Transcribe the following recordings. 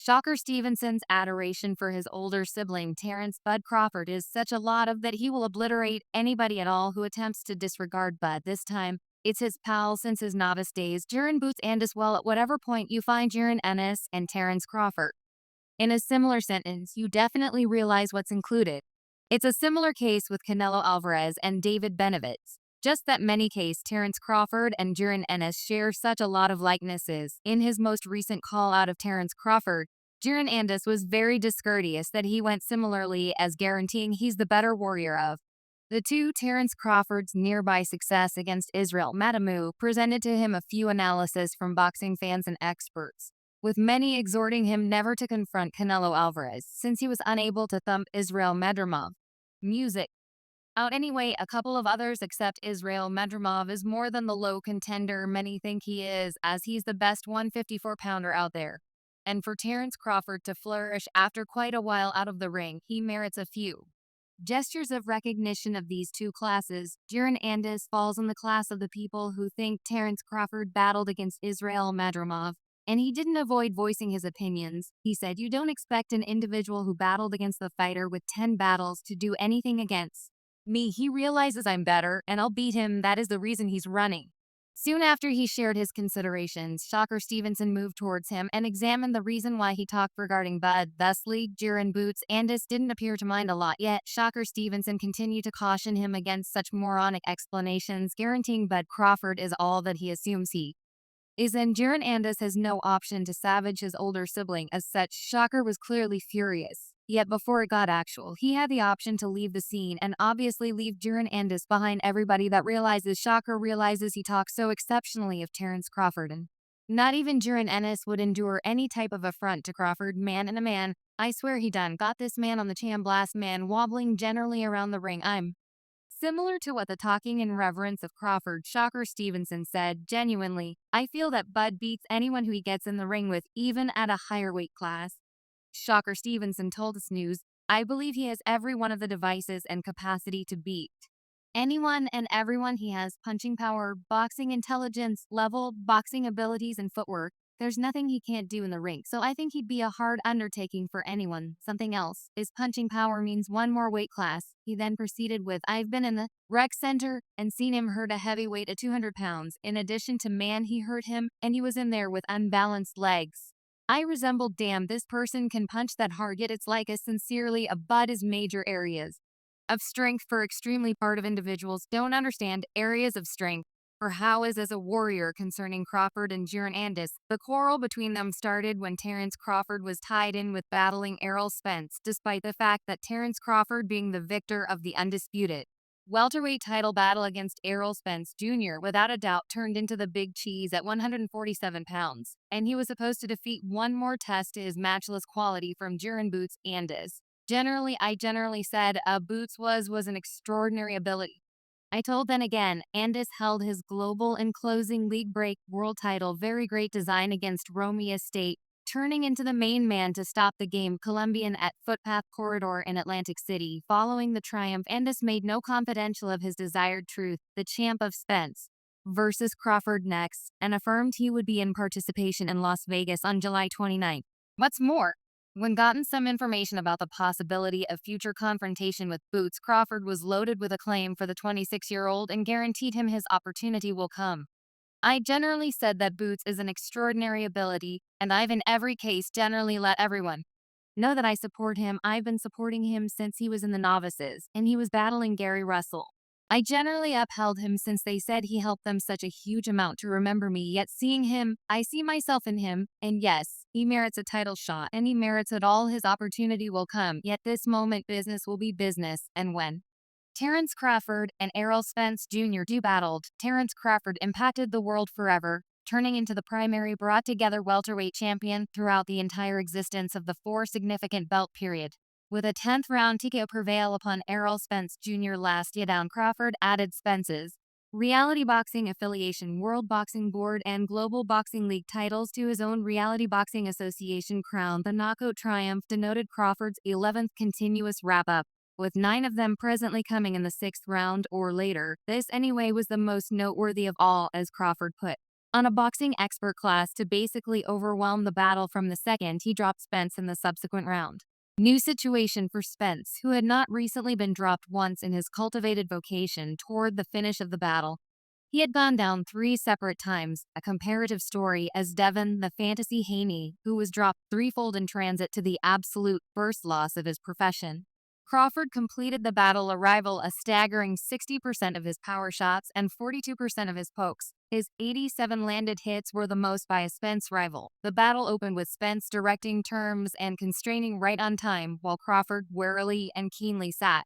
Shakur Stevenson's adoration for his older sibling Terrence Bud Crawford is such a lot of that he will obliterate anybody at all who attempts to disregard Bud. This time, it's his pal since his novice days, Jaron Boots and as well at whatever point you find Jaron Ennis and Terrence Crawford. In a similar sentence, you definitely realize what's included. It's a similar case with Canelo Alvarez and David Benavidez. Just that many case, Terrence Crawford and Jaron Ennis share such a lot of likenesses. In his most recent call out of Terrence Crawford, Jaron Ennis was very discourteous that he went similarly as guaranteeing he's the better warrior of. The two Terrence Crawford's nearby success against Israel Madamu presented to him a few analysis from boxing fans and experts, with many exhorting him never to confront Canelo Alvarez since he was unable to thump Israel Madrimov. Music. Out anyway, a couple of others accept Israel Madrimov is more than the low contender many think he is, as he's the best 154-pounder out there. And for Terrence Crawford to flourish after quite a while out of the ring, he merits a few gestures of recognition of these two classes. Jaron Ennis falls in the class of the people who think Terrence Crawford battled against Israel Madrimov, and he didn't avoid voicing his opinions. He said, "You don't expect an individual who battled against the fighter with 10 battles to do anything against me. He realizes I'm better, and I'll beat him. That is the reason he's running." Soon after he shared his considerations, Shakur Stevenson moved towards him and examined the reason why he talked regarding Bud. Thusly, Jaron Boots Ennis didn't appear to mind a lot, yet Shakur Stevenson continued to caution him against such moronic explanations, guaranteeing Bud Crawford is all that he assumes he is, and Jaron Ennis has no option to savage his older sibling. As such, Shakur was clearly furious. Yet before it got actual, he had the option to leave the scene and obviously leave Jaron Ennis behind. Everybody that realizes Shakur realizes he talks so exceptionally of Terrence Crawford, and not even Jaron Ennis would endure any type of affront to Crawford. Man and a man, I swear he done got this man on the chan blast, man wobbling generally around the ring. I'm similar to what the talking in reverence of Crawford, Shakur Stevenson said, "Genuinely, I feel that Bud beats anyone who he gets in the ring with, even at a higher weight class." Shakur Stevenson told us News, "I believe he has every one of the devices and capacity to beat anyone and everyone. He has punching power, boxing intelligence, level, boxing abilities, and footwork. There's nothing he can't do in the ring, so I think he'd be a hard undertaking for anyone." Something else is punching power means one more weight class. He then proceeded with, "I've been in the rec center and seen him hurt a heavyweight at 200 pounds. In addition to man, he hurt him, and he was in there with unbalanced legs. I resembled, damn, this person can punch that hard, yet it's like as sincerely a Bud is major areas of strength for extremely part of individuals don't understand areas of strength or how is as a warrior." Concerning Crawford and Jaron Ennis, the quarrel between them started when Terrence Crawford was tied in with battling Errol Spence, despite the fact that Terrence Crawford being the victor of the undisputed welterweight title battle against Errol Spence Jr. without a doubt turned into the big cheese at 147 pounds, and he was supposed to defeat one more test to his matchless quality from Jaron Boots Ennis. I generally said Boots was an extraordinary ability. I told then again, Ennis held his global and closing league break world title, very great design against Romeo State, turning into the main man to stop the game Colombian at Footpath Corridor in Atlantic City. Following the triumph, Ennis made no confidential of his desired truth, the champ of Spence versus Crawford next, and affirmed he would be in participation in Las Vegas on July 29th. What's more, when gotten some information about the possibility of future confrontation with Boots, Crawford was loaded with acclaim for the 26-year-old and guaranteed him his opportunity will come. I generally said that Boots is an extraordinary ability, and I've in every case generally let everyone know that I support him. I've been supporting him since he was in the novices, and he was battling Gary Russell. I generally upheld him since they said he helped them such a huge amount to remember me, yet seeing him, I see myself in him, and yes, he merits a title shot, and he merits it all. His opportunity will come, yet this moment business will be business, and when Terrence Crawford and Errol Spence Jr. battled, Terrence Crawford impacted the world forever, turning into the primary brought together welterweight champion throughout the entire existence of the four significant belt period. With a 10th round TKO prevail upon Errol Spence Jr. last year down, Crawford added Spence's Reality Boxing Affiliation, World Boxing Board, and Global Boxing League titles to his own Reality Boxing Association crown. The knockout triumph denoted Crawford's 11th continuous wrap-up, with 9 of them presently coming in the 6th round or later. This anyway was the most noteworthy of all, as Crawford put on a boxing expert class to basically overwhelm the battle from the second he dropped Spence in the subsequent round. New situation for Spence, who had not recently been dropped once in his cultivated vocation toward the finish of the battle. He had gone down 3 separate times, a comparative story as Devon the Fantasy Haney, who was dropped threefold in transit to the absolute first loss of his profession. Crawford completed the battle arrival a staggering 60% of his power shots and 42% of his pokes. His 87 landed hits were the most by a Spence rival. The battle opened with Spence directing terms and constraining right on time, while Crawford warily and keenly sat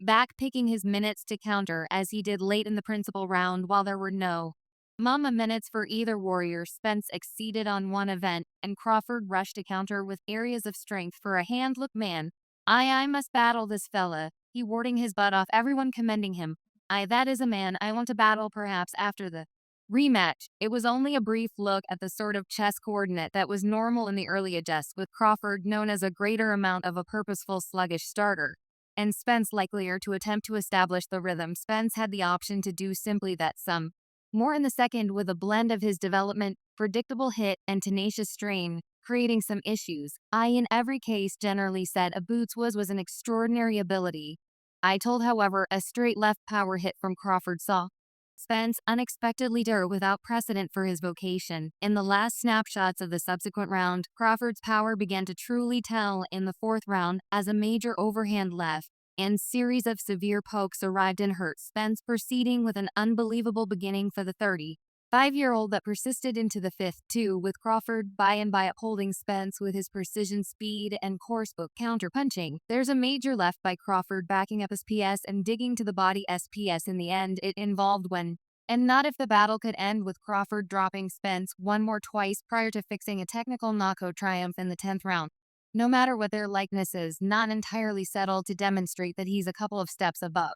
back, picking his minutes to counter as he did late in the principal round while there were no mama minutes for either warrior. Spence exceeded on one event, and Crawford rushed to counter with areas of strength for a hand. Look, man, I must battle this fella, he warding his butt off, everyone commending him. That is a man I want to battle perhaps after the rematch. It was only a brief look at the sort of chess coordinate that was normal in the early adjust, with Crawford known as a greater amount of a purposeful sluggish starter, and Spence likelier to attempt to establish the rhythm. Spence had the option to do simply that, some more in the second, with a blend of his development, predictable hit, and tenacious strain, creating some issues. In every case generally said a Boots was an extraordinary ability. I told, however, a straight left power hit from Crawford saw Spence unexpectedly without precedent for his vocation. In the last snapshots of the subsequent round, Crawford's power began to truly tell in the fourth round as a major overhand left and series of severe pokes arrived and hurt Spence, proceeding with an unbelievable beginning for the 35-year-old that persisted into the fifth, too, with Crawford by and by upholding Spence with his precision speed and coursebook counter-punching. There's a major left by Crawford backing up SPS and digging to the body SPS in the end. It involved when and not if the battle could end with Crawford dropping Spence one more twice prior to fixing a technical knockout triumph in the 10th round. No matter what their likeness is, not entirely settled to demonstrate that he's a couple of steps above.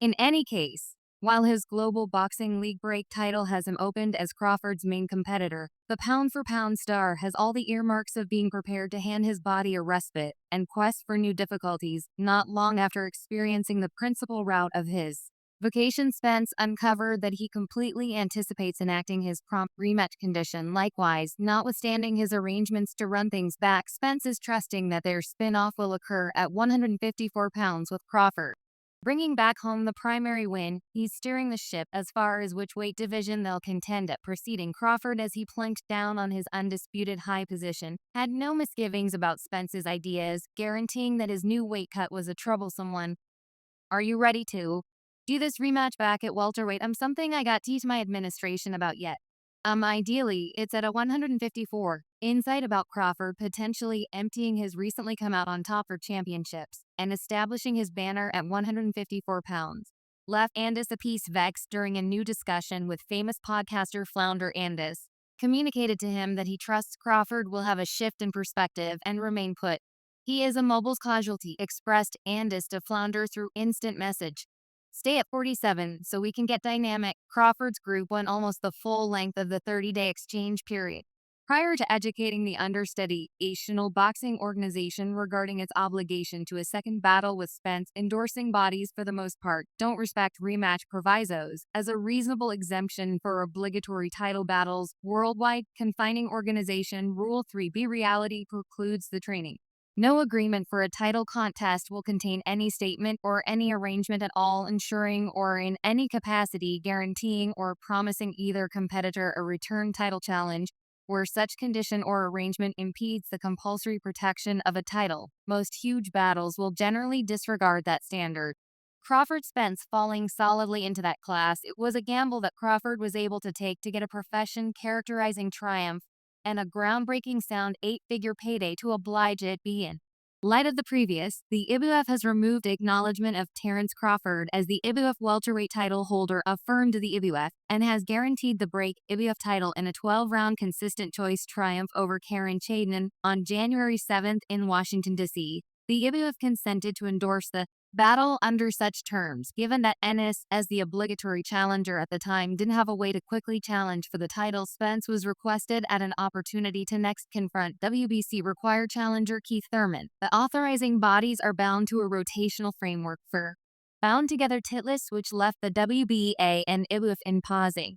In any case, while his Global Boxing League break title has him opened as Crawford's main competitor, the pound-for-pound star has all the earmarks of being prepared to hand his body a respite and quest for new difficulties not long after experiencing the principal rout of his vocation. Spence uncovered that he completely anticipates enacting his prompt rematch condition. Likewise, notwithstanding his arrangements to run things back, Spence is trusting that their spin-off will occur at 154 pounds with Crawford bringing back home the primary win. He's steering the ship as far as which weight division they'll contend at, preceding Crawford as he plunked down on his undisputed high position, had no misgivings about Spence's ideas, guaranteeing that his new weight cut was a troublesome one. Are you ready to do this rematch back at welterweight? Something I got to teach my administration about yet. Ideally, it's at a 154. Insight about Crawford potentially emptying his recently come out on top for championships and establishing his banner at 154 pounds. Left Ennis a piece vexed during a new discussion with famous podcaster Flounder. Ennis communicated to him that he trusts Crawford will have a shift in perspective and remain put. He is a mobiles casualty, expressed Ennis to Flounder through instant message. Stay at 47 so we can get dynamic. Crawford's group went almost the full length of the 30-day exchange period prior to educating the understudy National Boxing Organization regarding its obligation to a second battle with Spence, endorsing bodies for the most part don't respect rematch provisos as a reasonable exemption for obligatory title battles worldwide. Confining organization Rule 3B reality precludes the training. No agreement for a title contest will contain any statement or any arrangement at all ensuring or in any capacity guaranteeing or promising either competitor a return title challenge where such condition or arrangement impedes the compulsory protection of a title. Most huge battles will generally disregard that standard. Crawford Spence falling solidly into that class. It was a gamble that Crawford was able to take to get a profession characterizing triumph and a groundbreaking sound 8-figure payday to oblige it. Be in light of the previous, the IBUF has removed acknowledgement of Terence Crawford as the IBUF welterweight title holder, affirmed the IBUF, and has guaranteed the break IBUF title in a 12-round consistent choice triumph over Karen Chadin on January 7th in Washington, D.C. The IBUF consented to endorse the battle under such terms, given that Ennis, as the obligatory challenger at the time, didn't have a way to quickly challenge for the title. Spence was requested at an opportunity to next confront WBC required challenger Keith Thurman. The authorizing bodies are bound to a rotational framework for bound together titlets, which left the WBA and IBUF in pausing.